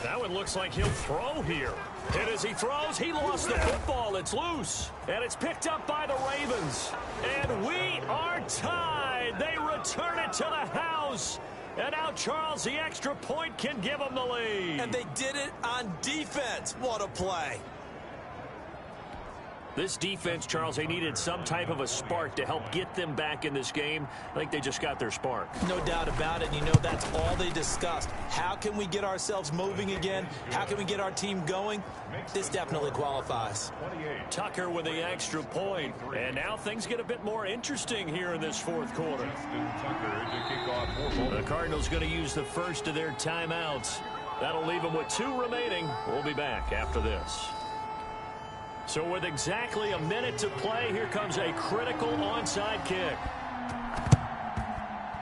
That one looks like he'll throw here. And as he throws, he lost the football. It's loose. And it's picked up by the Ravens. And we are tied. They return it to the house. And now, Charles, the extra point can give them the lead. And they did it on defense. What a play. This defense, Charles, they needed some type of a spark to help get them back in this game. I think they just got their spark. No doubt about it. And you know, that's all they discussed. How can we get ourselves moving again? How can we get our team going? This definitely qualifies. Tucker with the extra point. And now things get a bit more interesting here in this fourth quarter. The Cardinals going to use the first of their timeouts. That'll leave them with 2 remaining. We'll be back after this. So with exactly a minute to play, here comes a critical onside kick.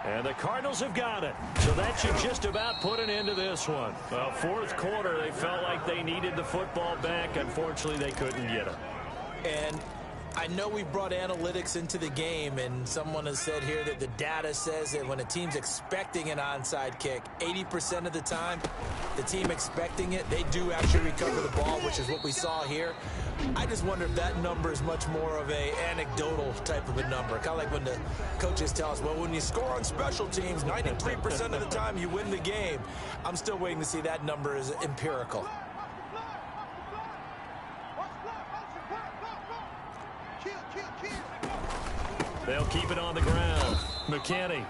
And the Cardinals have got it. So that should just about put an end to this one. Well, fourth quarter, they felt like they needed the football back. Unfortunately, they couldn't get it. And I know we brought analytics into the game, and someone has said here that the data says that when a team's expecting an onside kick, 80% of the time, the team expecting it, they do actually recover the ball, which is what we saw here. I just wonder if that number is much more of a anecdotal type of a number. Kind of like when the coaches tell us, well, when you score on special teams, 93% of the time you win the game. I'm still waiting to see that number is empirical. They'll keep it on the ground. McKinney.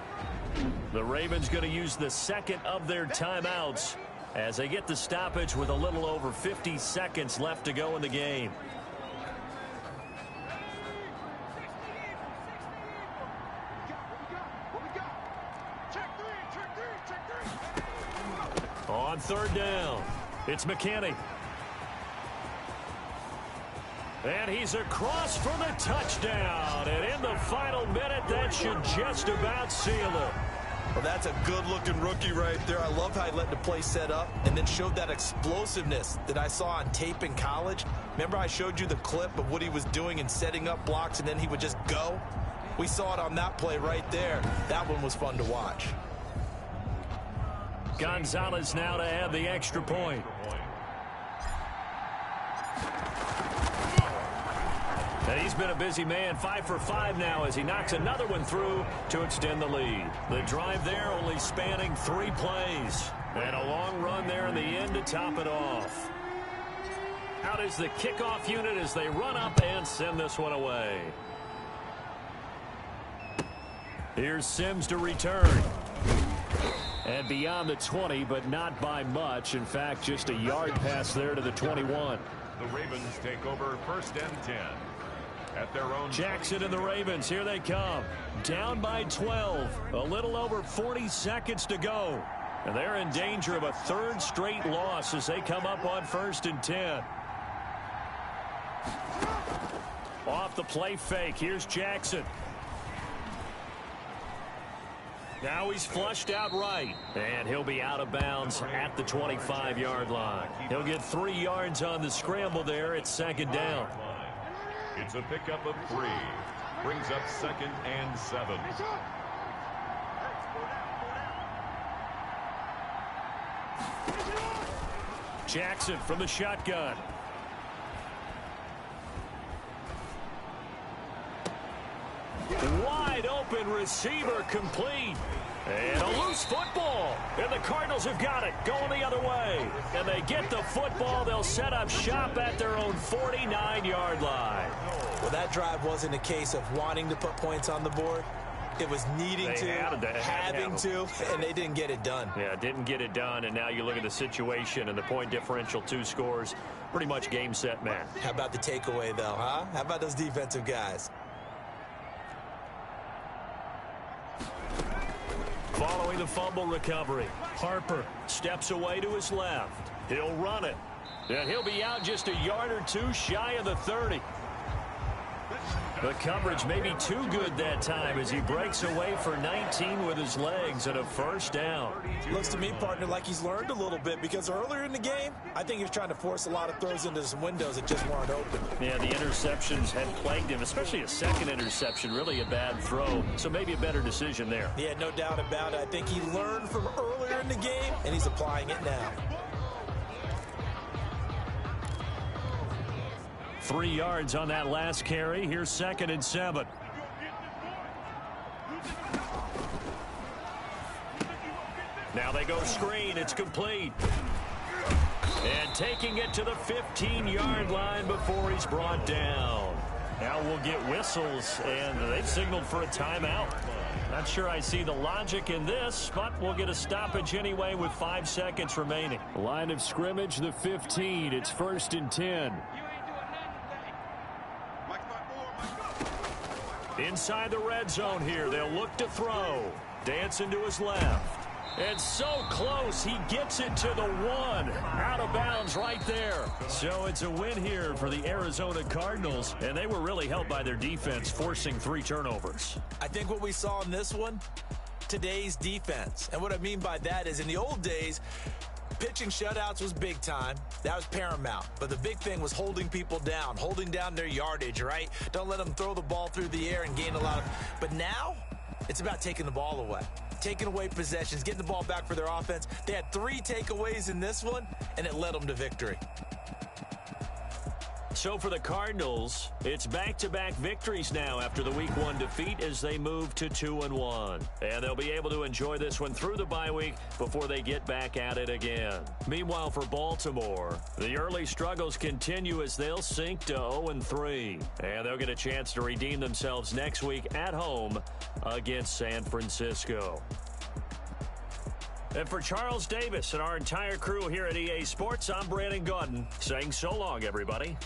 The Ravens going to use the second of their timeouts as they get the stoppage with a little over 50 seconds left to go in the game. On third down, it's McKinney. And he's across for the touchdown. And in the final minute, that should just about seal it. Well, that's a good-looking rookie right there. I love how he let the play set up and then showed that explosiveness that I saw on tape in college. Remember I showed you the clip of what he was doing and setting up blocks, and then he would just go? We saw it on that play right there. That one was fun to watch. Gonzalez now to add the extra point. And he's been a busy man, 5 for 5 now as he knocks another one through to extend the lead. The drive there only spanning 3 plays. And a long run there in the end to top it off. Out is the kickoff unit as they run up and send this one away. Here's Sims to return. And beyond the 20, but not by much. In fact, just a yard pass there to the 21. The Ravens take over first and 10. At their own Jackson and the Ravens, here they come. Down by 12. A little over 40 seconds to go. And they're in danger of a third straight loss as they come up on 1st and 10. Off the play fake. Here's Jackson. Now he's flushed out right. And he'll be out of bounds at the 25-yard line. He'll get 3 yards on the scramble there. It's 2nd down. It's a pickup of 3. Brings up 2nd and 7. Jackson from the shotgun. Wide open receiver complete. And a loose football. And the Cardinals have got it. Going the other way. And they get the football. They'll set up shop at their own 49-yard line. Well, that drive wasn't a case of wanting to put points on the board. It was needing to, having to, and they didn't get it done. Yeah, didn't get it done, and now you look at the situation and the point differential, 2 scores, pretty much game, set, match. How about the takeaway, though, huh? How about those defensive guys? Following the fumble recovery, Harper steps away to his left. He'll run it, and he'll be out just a yard or 2 shy of the 30. The coverage may be too good that time as he breaks away for 19 with his legs and a 1st down. Looks to me, partner, like he's learned a little bit because earlier in the game, I think he was trying to force a lot of throws into some windows that just weren't open. Yeah, the interceptions had plagued him, especially a 2nd interception, really a bad throw. So maybe a better decision there. Yeah, no doubt about it. I think he learned from earlier in the game, and he's applying it now. 3 yards on that last carry. Here's 2nd and 7. Now they go screen. It's complete. And taking it to the 15-yard line before he's brought down. Now we'll get whistles, and they've signaled for a timeout. Not sure I see the logic in this, but we'll get a stoppage anyway with 5 seconds remaining. Line of scrimmage, the 15. It's 1st and 10. Inside the red zone here, they'll look to throw. Dancing to his left. And so close, he gets it to the 1. Out of bounds right there. So it's a win here for the Arizona Cardinals, and they were really helped by their defense, forcing 3 turnovers. I think what we saw in this one, today's defense. And what I mean by that is in the old days, pitching shutouts was big time. That was paramount. But the big thing was holding people down, holding down their yardage, right? Don't let them throw the ball through the air and gain a lot of... But now, it's about taking the ball away. Taking away possessions, getting the ball back for their offense. They had 3 takeaways in this one, and it led them to victory. So for the Cardinals, it's back-to-back victories now after the Week 1 defeat as they move to 2-1. And they'll be able to enjoy this one through the bye week before they get back at it again. Meanwhile, for Baltimore, the early struggles continue as they'll sink to 0-3. And they'll get a chance to redeem themselves next week at home against San Francisco. And for Charles Davis and our entire crew here at EA Sports, I'm Brandon Gaudin saying so long, everybody.